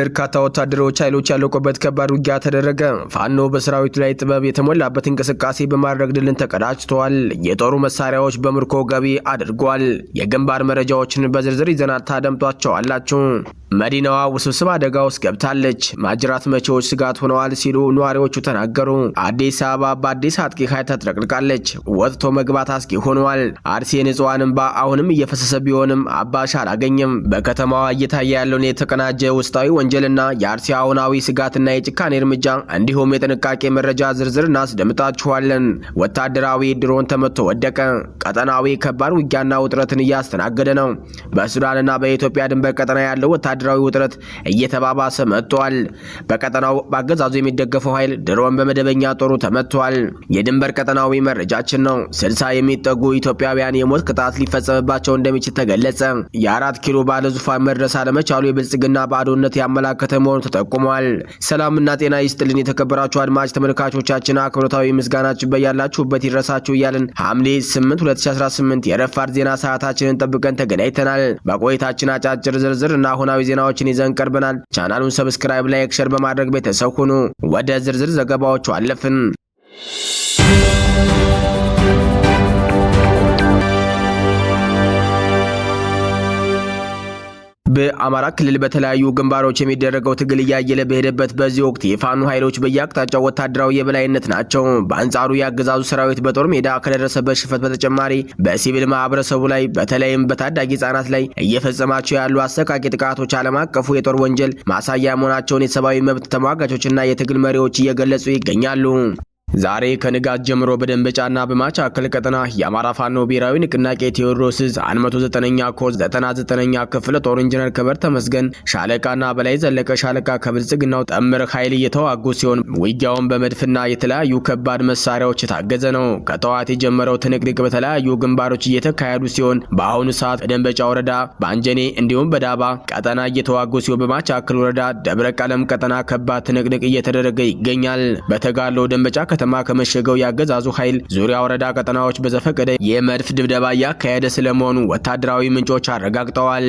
በርካታ ወታደሮች ኃይሎች ያለቁበት ከባድ ውጊያ ተደረገ። ፋኖ በሰራዊቱ ላይ ጥበብ የተሞላበት እንቅስቃሴ በማድረግ ድልን ተቀዳጅቷል። የጦሩ መሳሪያዎች በምርኮ ገቢ አድርጓል። የግንባር መረጃዎችን በዝርዝር ይዘናል ታደምጧቸዋላችሁ። መዲናዋ ውስብስብ አደጋ ውስጥ ገብታለች። ማጅራት መቼዎች ስጋት ሆነዋል ሲሉ ነዋሪዎቹ ተናገሩ። አዲስ አበባ በአዲስ አጥቂ ኃይል ተጥለቅልቃለች። ወጥቶ መግባት አስጊ ሆኗል። አርሲ የንጹሃን እንባ አሁንም እየፈሰሰ ቢሆንም አባሽ አላገኘም። በከተማዋ እየታየ ያለውን የተቀናጀ ውስጣዊ ወንጀልና የአርሲ አሁናዊ ስጋትና የጭካኔ እርምጃ እንዲሁም የጥንቃቄ መረጃ ዝርዝር እናስደምጣችኋለን። ወታደራዊ ድሮን ተመቶ ወደቀ። ቀጠናዊ ከባድ ውጊያና ውጥረትን እያስተናገደ ነው። በሱዳንና በኢትዮጵያ ድንበር ቀጠና ያለው ወታደራዊ ውጥረት እየተባባሰ መጥቷል። በቀጠናው በአገዛዙ የሚደገፈው ኃይል ድሮን በመደበኛ ጦሩ ተመቷል። የድንበር ቀጠናዊ መረጃችን ነው። 60 የሚጠጉ ኢትዮጵያውያን የሞት ቅጣት ሊፈጸምባቸው እንደሚችል ተገለጸ። የ4 ኪሎ ባለዙፋን መድረስ አለመቻሉ የብልጽግና ባዶነት ያመላከተ መሆኑ ተጠቁሟል። ሰላምና ጤና ይስጥልን የተከበራችሁ አድማጭ ተመልካቾቻችን፣ አክብሮታዊ ምስጋናችን በያላችሁበት ይድረሳችሁ እያልን ሐምሌ 8 2018 የረፋድ ዜና ሰዓታችንን ጠብቀን ተገናኝተናል። በቆይታችን አጫጭር ዝርዝር እና አሁናዊ ዜናዎችን ይዘን ቀርበናል። ቻናሉን ሰብስክራይብ፣ ላይክ፣ ሼር በማድረግ ቤተሰብ ሁኑ። ወደ ዝርዝር ዘገባዎቹ አለፍን። በአማራ ክልል በተለያዩ ግንባሮች የሚደረገው ትግል እያየለ በሄደበት በዚህ ወቅት የፋኖ ኃይሎች በየአቅጣጫው ወታደራዊ የበላይነት ናቸው። በአንጻሩ የአገዛዙ ሰራዊት በጦር ሜዳ ከደረሰበት ሽፈት በተጨማሪ በሲቪል ማህበረሰቡ ላይ በተለይም በታዳጊ ህጻናት ላይ እየፈጸማቸው ያሉ አሰቃቂ ጥቃቶች ዓለም አቀፉ የጦር ወንጀል ማሳያ መሆናቸውን የሰብአዊ መብት ተሟጋቾችና የትግል መሪዎች እየገለጹ ይገኛሉ። ዛሬ ከንጋት ጀምሮ በደንበጫና በማቻከል ቀጠና የአማራ ፋኖ ብሔራዊ ንቅናቄ ቴዎድሮስ 109ኛ ኮር 99ኛ ክፍለ ጦር ኢንጂነር ክብር ተመስገን ሻለቃና በላይ ዘለቀ ሻለቃ ከብልጽግናው ጥምር ኃይል እየተዋጉ ሲሆን ውጊያውን በመድፍና የተለያዩ ከባድ መሳሪያዎች የታገዘ ነው። ከጠዋት የጀመረው ትንቅንቅ በተለያዩ ግንባሮች እየተካሄዱ ሲሆን በአሁኑ ሰዓት በደንበጫ ወረዳ በአንጀኔ እንዲሁም በዳባ ቀጠና እየተዋጉ ሲሆን በማቻከል ወረዳ ደብረ ቀለም ቀጠና ከባድ ትንቅንቅ እየተደረገ ይገኛል። በተጋለው ደንበጫ ከተማ ከመሸገው ያገዛዙ ኃይል ዙሪያ ወረዳ ቀጠናዎች በዘፈቀደ የመድፍ ድብደባ ያካሄደ ስለመሆኑ ወታደራዊ ምንጮች አረጋግጠዋል።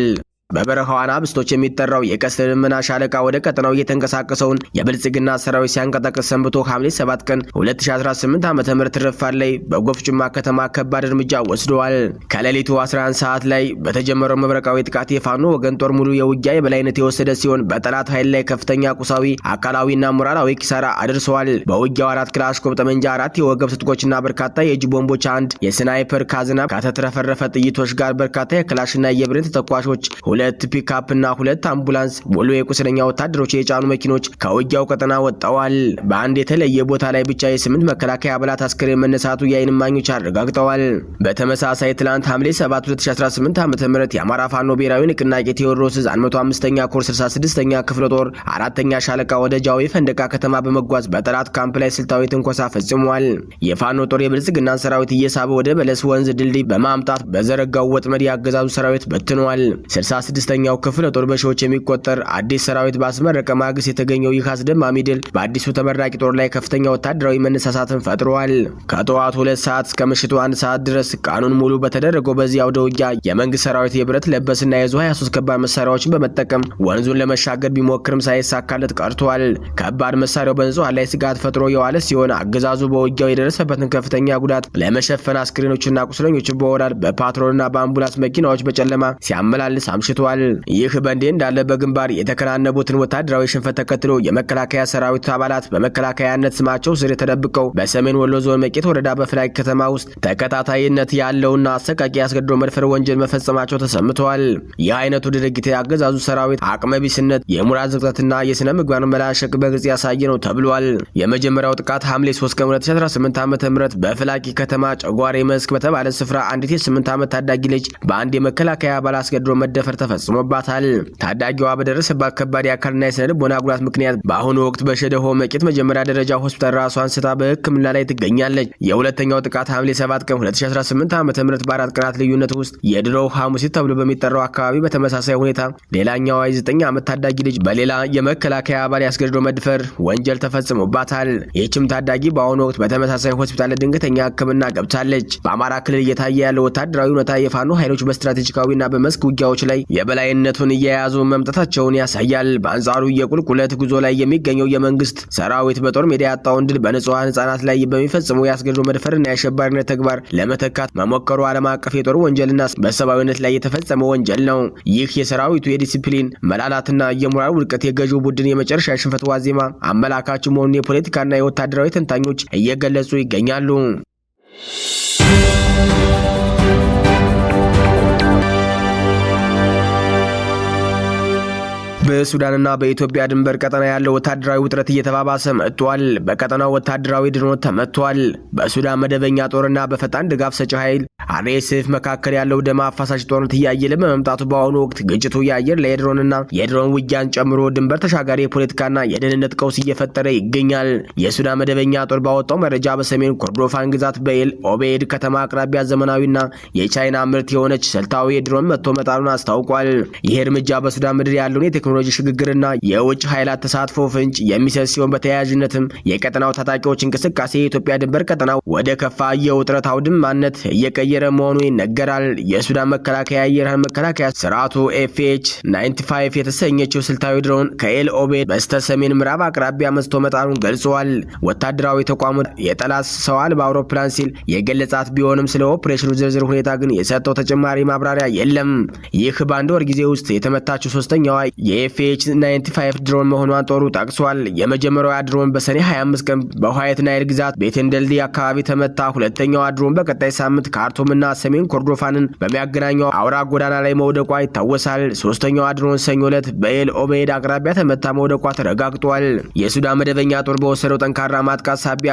በበረሃው አናብስቶች የሚጠራው የቀስተ ደመና ሻለቃ ወደ ቀጠናው እየተንቀሳቀሰውን የብልጽግና ሰራዊት ሲያንቀጠቅጥ ሰንብቶ ሐምሌ 7 ቀን 2018 ዓ.ም ረፋድ ላይ በጎፍጭማ ከተማ ከባድ እርምጃ ወስደዋል። ከሌሊቱ 11 ሰዓት ላይ በተጀመረው መብረቃዊ ጥቃት የፋኖ ወገን ጦር ሙሉ የውጊያ የበላይነት የወሰደ ሲሆን በጠላት ኃይል ላይ ከፍተኛ ቁሳዊ፣ አካላዊና ሞራላዊ ኪሳራ አድርሰዋል። በውጊያው 4 ክላሽንኮቭ ጠመንጃ፣ 4 የወገብ ትጥቆችና በርካታ የእጅ ቦምቦች፣ 1 የስናይፐር ካዝና ከተትረፈረፈ ጥይቶች ጋር በርካታ የክላሽና የብሬን ተተኳሾች፣ 2 ፒክአፕ እና 2 አምቡላንስ ሙሉ የቁስለኛ ወታደሮች የጫኑ መኪኖች ከውጊያው ቀጠና ወጣዋል። በአንድ የተለየ ቦታ ላይ ብቻ የ8 መከላከያ አባላት አስከሬን መነሳቱ የዓይን እማኞች አረጋግጠዋል። በተመሳሳይ ትላንት ሐምሌ 7 2018 ዓ.ም የአማራ ፋኖ ብሔራዊ ንቅናቄ ቴዎድሮስ 105ኛ ኮር 66ኛ ክፍለ ጦር 4ኛ ሻለቃ ወደ ጃዊ ፈንደቃ ከተማ በመጓዝ በጠላት ካምፕ ላይ ስልታዊ ትንኮሳ ፈጽሟል። የፋኖ ጦር የብልጽግናን ሰራዊት እየሳበ ወደ በለስ ወንዝ ድልድይ በማምጣት በዘረጋው ወጥመድ ያገዛዙ ሰራዊት በትኗል። 66ኛው ክፍለ ጦር በሺዎች የሚቆጠር አዲስ ሰራዊት ባስመረቀ ማግስት የተገኘው ይህ አስደማሚ ድል በአዲሱ ተመራቂ ጦር ላይ ከፍተኛ ወታደራዊ መነሳሳትን ፈጥሯል። ከጠዋቱ 2 ሰዓት እስከ ምሽቱ 1 ሰዓት ድረስ ቀኑን ሙሉ በተደረገው በዚህ አውደ ውጊያ የመንግስት ሰራዊት የብረት ለበስና የዙ 23 ከባድ መሳሪያዎችን በመጠቀም ወንዙን ለመሻገር ቢሞክርም ሳይሳካለት ቀርቷል። ከባድ መሳሪያው በንጹሃን ላይ ስጋት ፈጥሮ የዋለ ሲሆን አገዛዙ በውጊያው የደረሰበትን ከፍተኛ ጉዳት ለመሸፈን አስክሬኖችና ቁስለኞችን በወራድ በፓትሮልና በአምቡላንስ መኪናዎች በጨለማ ሲያመላልስ አምሽቷል። ይህ በእንዲህ እንዳለ በግንባር የተከናነቡትን ወታደራዊ ሽንፈት ተከትሎ የመከላከያ ሰራዊት አባላት በመከላከያነት ስማቸው ስር ተደብቀው በሰሜን ወሎ ዞን መቄት ወረዳ በፍላይ ከተማ ውስጥ ተከታታይነት ያለውና አሰቃቂ ያስገድዶ መድፈር ወንጀል መፈጸማቸው ተሰምተዋል። ይህ አይነቱ ድርጊት ያገዛዙ ሰራዊት አቅመቢስነት፣ የሞራል ዝቅጠትና የስነ ምግባር መላሸቅ በግልጽ ያሳየ ነው ተብሏል። የመጀመሪያው ጥቃት ሐምሌ 3 ቀን 2018 ዓ.ም በፍላቂ ከተማ ጨጓሬ መስክ በተባለ ስፍራ አንዲት የ8 ዓመት ታዳጊ ልጅ በአንድ የመከላከያ አባል አስገድዶ መደፈር ተፈጽሞባታል። ታዳጊዋ በደረሰባት ከባድ የአካልና የስነ ልቦና ጉዳት ምክንያት በአሁኑ ወቅት በሸደሆ መቄት መጀመሪያ ደረጃ ሆስፒታል ራሷን ስታ በሕክምና ላይ ትገኛለች። የሁለተኛው ጥቃት ሐምሌ 7 ቀን 2018 ዓ.ም በ4 ቀናት ልዩነት ውስጥ የድሮው ሐሙሲት ተብሎ በሚጠራው አካባቢ በተመሳሳይ ሁኔታ ሌላኛዋ የ9 ዓመት ታዳጊ ልጅ በሌላ የመከላከያ አባል ያስገድዶ መድፈር ወንጀል ተፈጽሞባታል። ይህችም ታዳጊ በአሁኑ ወቅት በተመሳሳይ ሆስፒታል ድንገተኛ ሕክምና ገብታለች። በአማራ ክልል እየታየ ያለው ወታደራዊ ሁኔታ የፋኖ ኃይሎች በስትራቴጂካዊና በመስክ ውጊያዎች ላይ የበላይነቱን እየያዙ መምጣታቸውን ያሳያል። በአንጻሩ የቁልቁለት ጉዞ ላይ የሚገኘው የመንግስት ሰራዊት በጦር ሜዳ ያጣውን ድል በንጹሃን ህጻናት ላይ በሚፈጽመው ያስገድዶ መድፈርና የአሸባሪነት ተግባር ለመተካት መሞከሩ ዓለም አቀፍ የጦር ወንጀልና በሰብአዊነት ላይ የተፈጸመ ወንጀል ነው። ይህ የሰራዊቱ የዲሲፕሊን መላላትና የሞራል ውድቀት የገዢው ቡድን የመጨረሻ ሽንፈት ዋዜማ አመላካች መሆኑን የፖለቲካና የወታደራዊ ተንታኞች እየገለጹ ይገኛሉ። በሱዳንና በኢትዮጵያ ድንበር ቀጠና ያለው ወታደራዊ ውጥረት እየተባባሰ መጥቷል። በቀጠናው ወታደራዊ ድሮን ተመቷል። በሱዳን መደበኛ ጦርና በፈጣን ድጋፍ ሰጪ ኃይል አርኤስኤፍ መካከል ያለው ደም አፋሳሽ ጦርነት እያየለ በመምጣቱ በአሁኑ ወቅት ግጭቱ የአየር ላይ ድሮንና የድሮን ውጊያን ጨምሮ ድንበር ተሻጋሪ የፖለቲካና የደህንነት ቀውስ እየፈጠረ ይገኛል። የሱዳን መደበኛ ጦር ባወጣው መረጃ በሰሜን ኮርዶፋን ግዛት በኤል ኦቤድ ከተማ አቅራቢያ ዘመናዊና የቻይና ምርት የሆነች ስልታዊ የድሮን መጥቶ መጣሉን አስታውቋል። ይህ እርምጃ በሱዳን ምድር ያለውን የቴክኖሎጂ ሽግግርና የውጭ ኃይላት ተሳትፎ ፍንጭ የሚሰጥ ሲሆን በተያያዥነትም የቀጠናው ታጣቂዎች እንቅስቃሴ የኢትዮጵያ ድንበር ቀጠናው ወደ ከፋ የውጥረት አውድማነት እየቀየረ መሆኑ ይነገራል። የሱዳን መከላከያ አየር ኃይል መከላከያ ስርዓቱ FH-95 የተሰኘችው ስልታዊ ድሮን ከኤል ኦቤድ በስተ ሰሜን ምዕራብ አቅራቢያ መጥቶ መጣሉን ገልጿል። ወታደራዊ ተቋሙ የጠላት ሰው አልባ አውሮፕላን ሲል የገለጻት ቢሆንም ስለ ኦፕሬሽኑ ዝርዝር ሁኔታ ግን የሰጠው ተጨማሪ ማብራሪያ የለም። ይህ በአንድ ወር ጊዜ ውስጥ የተመታችው ሶስተኛዋ FH-95 ድሮን መሆኗን ጦሩ ጠቅሷል። የመጀመሪያዋ ድሮን በሰኔ 25 ቀን በዋይት ናይል ግዛት ቤቴንደልዲ አካባቢ ተመታ። ሁለተኛዋ ድሮን በቀጣይ ሳምንት ካርቱምና ሰሜን ኮርዶፋንን በሚያገናኘው አውራ ጎዳና ላይ መውደቋ ይታወሳል። ሶስተኛዋ ድሮን ሰኞ ዕለት በኤል ኦቤድ አቅራቢያ ተመታ መውደቋ ተረጋግጧል። የሱዳን መደበኛ ጦር በወሰደው ጠንካራ ማጥቃት ሳቢያ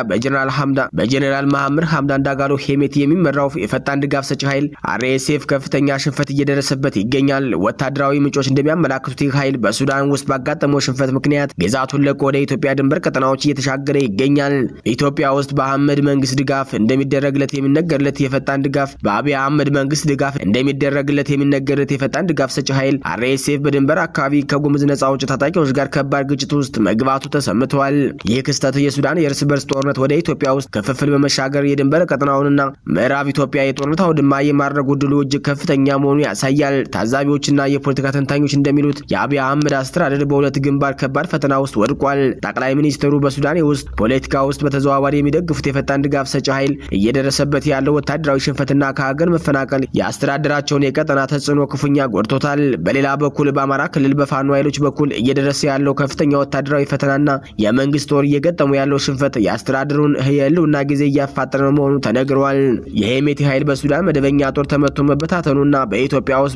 በጀኔራል መሐመድ ሐምዳን ዳጋሎ ሄሜቲ የሚመራው የፈጣን ድጋፍ ሰጪ ኃይል አርኤስኤፍ ከፍተኛ ሽንፈት እየደረሰበት ይገኛል። ወታደራዊ ምንጮች እንደሚያመላክቱት ይህ ኃይል በሱዳን ውስጥ ባጋጠመው ሽንፈት ምክንያት ግዛቱን ለቆ ወደ ኢትዮጵያ ድንበር ቀጠናዎች እየተሻገረ ይገኛል። ኢትዮጵያ ውስጥ በአህመድ መንግስት ድጋፍ እንደሚደረግለት የሚነገርለት የፈጣን ድጋፍ በአብይ አህመድ መንግስት ድጋፍ እንደሚደረግለት የሚነገርለት የፈጣን ድጋፍ ሰጪ ኃይል አርኤስኤፍ በድንበር አካባቢ ከጉምዝ ነጻ አውጪ ታጣቂዎች ጋር ከባድ ግጭት ውስጥ መግባቱ ተሰምቷል። ይህ ክስተት የሱዳን የእርስ በርስ ጦርነት ወደ ኢትዮጵያ ውስጥ ክፍፍል በመሻገር የድንበር ቀጠናውንና ምዕራብ ኢትዮጵያ የጦርነት አውድማ የማድረግ ዕድሉ እጅግ ከፍተኛ መሆኑን ያሳያል። ታዛቢዎችና የፖለቲካ ተንታኞች እንደሚሉት የአብይ አህመድ አስተዳደር በሁለት ግንባር ከባድ ፈተና ውስጥ ወድቋል። ጠቅላይ ሚኒስትሩ በሱዳን ውስጥ ፖለቲካ ውስጥ በተዘዋዋሪ የሚደግፉት የፈጣን ድጋፍ ሰጪ ኃይል እየደረሰበት ያለው ወታደራዊ ሽንፈትና ከሀገር መፈናቀል የአስተዳደራቸውን የቀጠና ተጽዕኖ ክፉኛ ጎድቶታል። በሌላ በኩል በአማራ ክልል በፋኖ ኃይሎች በኩል እየደረሰ ያለው ከፍተኛ ወታደራዊ ፈተናና የመንግስት ጦር እየገጠሙ ያለው ሽንፈት የአስተዳደሩን የህልውና ጊዜ እያፋጠነ መሆኑ ተነግሯል። የሄሜቲ ኃይል በሱዳን መደበኛ ጦር ተመቶ መበታተኑና በኢትዮጵያ ውስጥ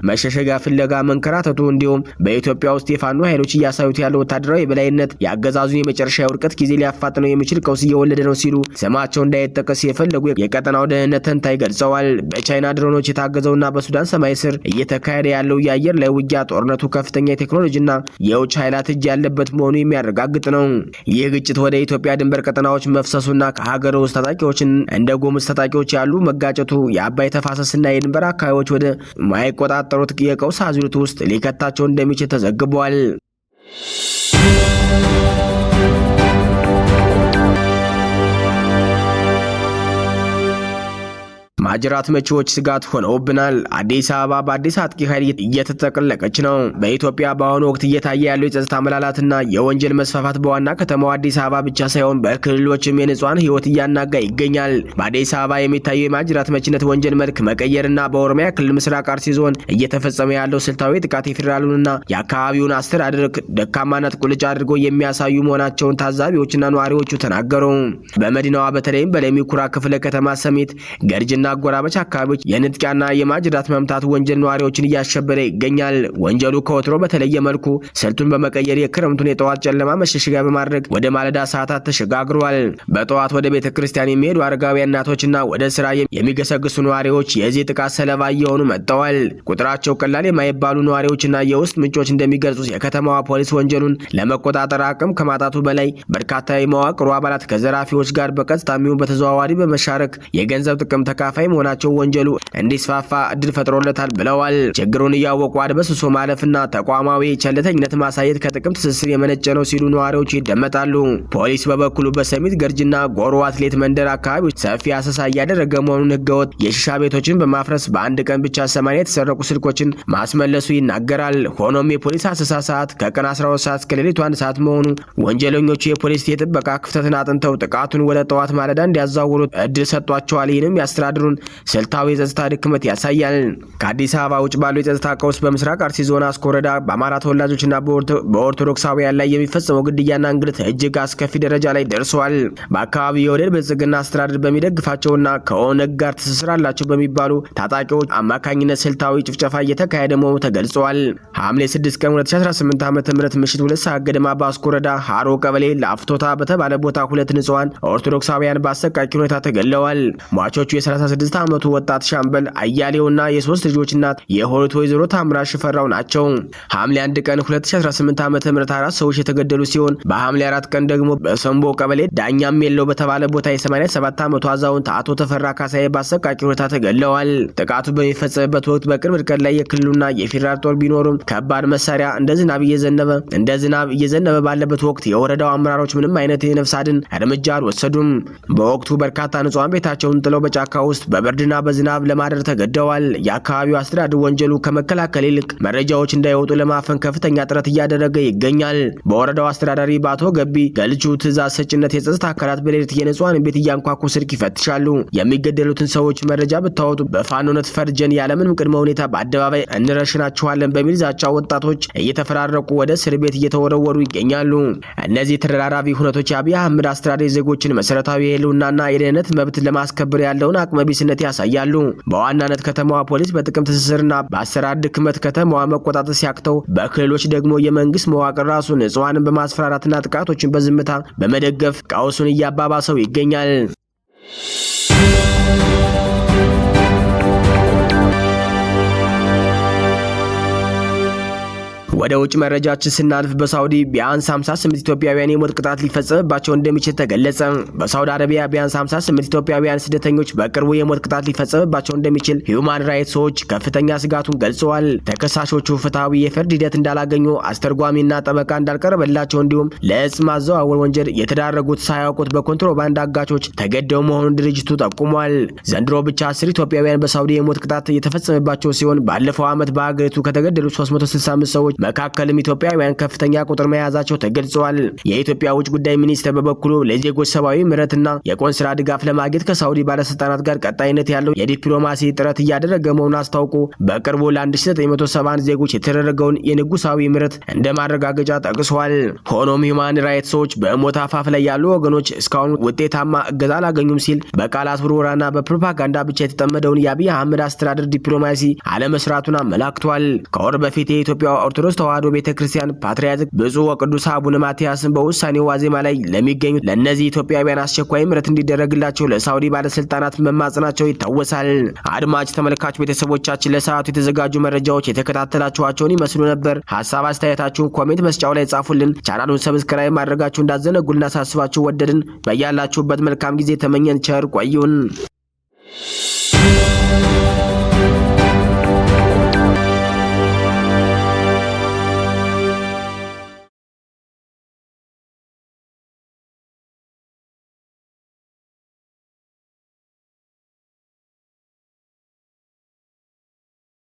መሸሸጋ ፍለጋ መንከራተቱ እንዲሁም በኢትዮጵያ ውስጥ የፋኖ ኃይሎች እያሳዩት ያለው ወታደራዊ የበላይነት የአገዛዙን የመጨረሻ የውድቀት ጊዜ ሊያፋጥነው የሚችል ቀውስ እየወለደ ነው ሲሉ ስማቸው እንዳይጠቀስ የፈለጉ የቀጠናው ደህንነት ተንታኝ ገልጸዋል። በቻይና ድሮኖች የታገዘውና በሱዳን ሰማይ ስር እየተካሄደ ያለው የአየር ላይ ውጊያ ጦርነቱ ከፍተኛ የቴክኖሎጂና የውጭ ኃይላት እጅ ያለበት መሆኑ የሚያረጋግጥ ነው። ይህ ግጭት ወደ ኢትዮጵያ ድንበር ቀጠናዎች መፍሰሱና ከሀገር ውስጥ ታጣቂዎችን እንደ ጉምዝ ታጣቂዎች ያሉ መጋጨቱ የአባይ ተፋሰስና የድንበር አካባቢዎች ወደ ማይቆጣጠሩት የቀውስ አዙሪት ውስጥ ሊከታቸው እንደሚችል ተዘግቧል። ማጅራት መቺዎች ስጋት ሆነውብናል። አዲስ አበባ በአዲስ አጥቂ ኃይል እየተጠቀለቀች ነው። በኢትዮጵያ በአሁኑ ወቅት እየታየ ያለው የጸጥታ መላላትና የወንጀል መስፋፋት በዋና ከተማው አዲስ አበባ ብቻ ሳይሆን በክልሎችም የንጹሃን ሕይወት እያናጋ ይገኛል። በአዲስ አበባ የሚታየው የማጅራት መቺነት ወንጀል መልክ መቀየርና በኦሮሚያ ክልል ምስራቅ አርሲ ዞን እየተፈጸመ ያለው ስልታዊ ጥቃት የፌዴራሉንና የአካባቢውን አስተዳደር ደካማነት ቁልጭ አድርገው የሚያሳዩ መሆናቸውን ታዛቢዎችና ነዋሪዎቹ ተናገሩ። በመዲናዋ በተለይም በለሚ ኩራ ክፍለ ከተማ ሰሚት ገርጅና አጎራባች አካባቢዎች የንጥቂያና የማጅራት መምታት ወንጀል ነዋሪዎችን እያሸበረ ይገኛል። ወንጀሉ ከወትሮ በተለየ መልኩ ስልቱን በመቀየር የክረምቱን የጠዋት ጨለማ መሸሸጊያ በማድረግ ወደ ማለዳ ሰዓታት ተሸጋግሯል። በጠዋት ወደ ቤተ ክርስቲያን የሚሄዱ አረጋውያን እናቶችና ወደ ስራ የሚገሰግሱ ነዋሪዎች የዚህ ጥቃት ሰለባ እየሆኑ መጥተዋል። ቁጥራቸው ቀላል የማይባሉ ነዋሪዎችና የውስጥ ምንጮች እንደሚገልጹት የከተማዋ ፖሊስ ወንጀሉን ለመቆጣጠር አቅም ከማጣቱ በላይ በርካታ የመዋቅሩ አባላት ከዘራፊዎች ጋር በቀጥታ የሚሆን በተዘዋዋሪ በመሻረክ የገንዘብ ጥቅም ተካፋይ ተካፋይ መሆናቸው ወንጀሉ እንዲስፋፋ እድል ፈጥሮለታል ብለዋል። ችግሩን እያወቁ አድበስብሶ ማለፍና ተቋማዊ ቸልተኝነት ማሳየት ከጥቅም ትስስር የመነጨ ነው ሲሉ ነዋሪዎች ይደመጣሉ። ፖሊስ በበኩሉ በሰሚት ገርጅና ጎሮ አትሌት መንደር አካባቢዎች ሰፊ አሰሳ እያደረገ መሆኑን ህገወጥ የሺሻ ቤቶችን በማፍረስ በአንድ ቀን ብቻ 80 የተሰረቁ ስልኮችን ማስመለሱ ይናገራል። ሆኖም የፖሊስ አሰሳ ሰዓት ከቀን 12 ሰዓት እስከ ሌሊቱ 1 ሰዓት መሆኑ ወንጀለኞቹ የፖሊስ የጥበቃ ክፍተትን አጥንተው ጥቃቱን ወደ ጠዋት ማለዳ እንዲያዛውሩት እድል ሰጥቷቸዋል። ይህንም ያስተዳድሩን ስልታዊ የጸጥታ ድክመት ያሳያል። ከአዲስ አበባ ውጭ ባሉ የጸጥታ ቀውስ በምስራቅ አርሲ ዞን አስኮ ወረዳ በአማራ ተወላጆችና በኦርቶዶክሳውያን ላይ የሚፈጸመው ግድያና እንግልት እጅግ አስከፊ ደረጃ ላይ ደርሷል። በአካባቢው የወደድ ብልጽግና አስተዳደር በሚደግፋቸውና ከኦነግ ጋር ትስስር አላቸው በሚባሉ ታጣቂዎች አማካኝነት ስልታዊ ጭፍጨፋ እየተካሄደ መሆኑ ተገልጿል። ሐምሌ 6 ቀን 2018 ዓ.ም ምሽት 2 ሰዓት ገደማ በአስኮ ወረዳ ሃሮ ቀበሌ ላፍቶታ በተባለ ቦታ 2 ንጹሃን ኦርቶዶክሳውያን በአሰቃቂ ሁኔታ ተገለዋል። ሟቾቹ የ36 ዓመቱ ወጣት ሻምበል አያሌውና የ3 ልጆች እናት የሆኑት ወይዘሮ ታምራት ሽፈራው ናቸው። ሐምሌ 1 ቀን 2018 ዓ.ም 4 ሰዎች የተገደሉ ሲሆን በሐምሌ 4 ቀን ደግሞ በሰንቦ ቀበሌ ዳኛም የለው በተባለ ቦታ የ87 ዓመቱ አዛውንት አቶ ተፈራ ካሳዬ በአሰቃቂ ሁኔታ ተገለዋል። ጥቃቱ በሚፈጸምበት ወቅት በቅርብ ርቀት ላይ የክልሉና የፌዴራል ጦር ቢኖሩም ከባድ መሳሪያ እንደ ዝናብ እየዘነበ ባለበት ወቅት የወረዳው አመራሮች ምንም አይነት የነፍስ አድን እርምጃ አልወሰዱም። በወቅቱ በርካታ ንጹሃን ቤታቸውን ጥለው በጫካ ውስጥ በብርድና በዝናብ ለማደር ተገደዋል። የአካባቢው አስተዳደር ወንጀሉ ከመከላከል ይልቅ መረጃዎች እንዳይወጡ ለማፈን ከፍተኛ ጥረት እያደረገ ይገኛል። በወረዳው አስተዳዳሪ በአቶ ገቢ ገልቹ ትዕዛዝ ሰጭነት የጸጥታ አካላት በሌሊት የንጹሃን ቤት እያንኳኩ ስልክ ይፈትሻሉ። የሚገደሉትን ሰዎች መረጃ ብታወጡ በፋኖነት ፈርጀን ያለምንም ቅድመ ሁኔታ በአደባባይ እንረሽናችኋለን በሚል ዛቻ ወጣቶች እየተፈራረቁ ወደ እስር ቤት እየተወረወሩ ይገኛሉ። እነዚህ ተደራራቢ ሁነቶች የአብይ አህመድ አስተዳደር ዜጎችን መሰረታዊ የህልውናና የደህንነት መብት ለማስከበር ያለውን አቅመቢስነት ያሳያሉ። በዋናነት ከተማዋ ፖሊስ በጥቅም ትስስርና በአሰራር ድክመት ከተማዋ መቆጣጠር ሲያክተው፣ በክልሎች ደግሞ የመንግስት መዋቅር ራሱ ንጹሃንን በማስፈራራትና ጥቃቶችን በዝምታ በመደገፍ ቀውሱን እያባባሰው ይገኛል። ወደ ውጭ መረጃችን ስናልፍ በሳውዲ ቢያንስ 58 ኢትዮጵያውያን የሞት ቅጣት ሊፈጸምባቸው እንደሚችል ተገለጸ። በሳውዲ አረቢያ ቢያንስ 58 ኢትዮጵያውያን ስደተኞች በቅርቡ የሞት ቅጣት ሊፈጸምባቸው እንደሚችል ሂዩማን ራይትስ ዎች ከፍተኛ ስጋቱን ገልጸዋል። ተከሳሾቹ ፍትሐዊ የፍርድ ሂደት እንዳላገኙ፣ አስተርጓሚና ጠበቃ እንዳልቀረበላቸው እንዲሁም ለእጽ ማዘዋወር ወንጀል የተዳረጉት ሳያውቁት በኮንትሮባንድ አጋቾች ተገደው መሆኑን ድርጅቱ ጠቁሟል። ዘንድሮ ብቻ 10 ኢትዮጵያውያን በሳውዲ የሞት ቅጣት የተፈጸመባቸው ሲሆን ባለፈው ዓመት በአገሪቱ ከተገደሉት 365 ሰዎች መካከልም ኢትዮጵያውያን ከፍተኛ ቁጥር መያዛቸው ተገልጿል። የኢትዮጵያ ውጭ ጉዳይ ሚኒስቴር በበኩሉ ለዜጎች ሰብአዊ ምህረትና የቆንስላ ድጋፍ ለማግኘት ከሳውዲ ባለስልጣናት ጋር ቀጣይነት ያለው የዲፕሎማሲ ጥረት እያደረገ መሆኑን አስታውቆ በቅርቡ ለ1971 ዜጎች የተደረገውን የንጉሳዊ ምህረት እንደ ማረጋገጫ ጠቅሷል። ሆኖም ሂዩማን ራይትስ ዎች በሞት አፋፍ ላይ ያሉ ወገኖች እስካሁን ውጤታማ እገዛ አላገኙም ሲል በቃላት ውርወራና በፕሮፓጋንዳ ብቻ የተጠመደውን የአብይ አህመድ አስተዳደር ዲፕሎማሲ አለመስራቱን አመላክቷል። ከወር በፊት የኢትዮጵያ ኦርቶዶክስ ተዋሕዶ ቤተክርስቲያን ፓትርያርክ ብፁዕ ወቅዱስ አቡነ ማትያስን በውሳኔው ዋዜማ ላይ ለሚገኙ ለእነዚህ ኢትዮጵያውያን አስቸኳይ ምህረት እንዲደረግላቸው ለሳውዲ ባለስልጣናት መማጸናቸው ይታወሳል። አድማጭ ተመልካች ቤተሰቦቻችን ለሰዓቱ የተዘጋጁ መረጃዎች የተከታተላችኋቸውን ይመስሉ ነበር። ሀሳብ አስተያየታችሁን ኮሜንት መስጫው ላይ ጻፉልን። ቻናሉን ሰብስክራይብ ማድረጋችሁ እንዳዘነጉ ልናሳስባችሁ ወደድን። በያላችሁበት መልካም ጊዜ ተመኘን። ቸር ቆዩን።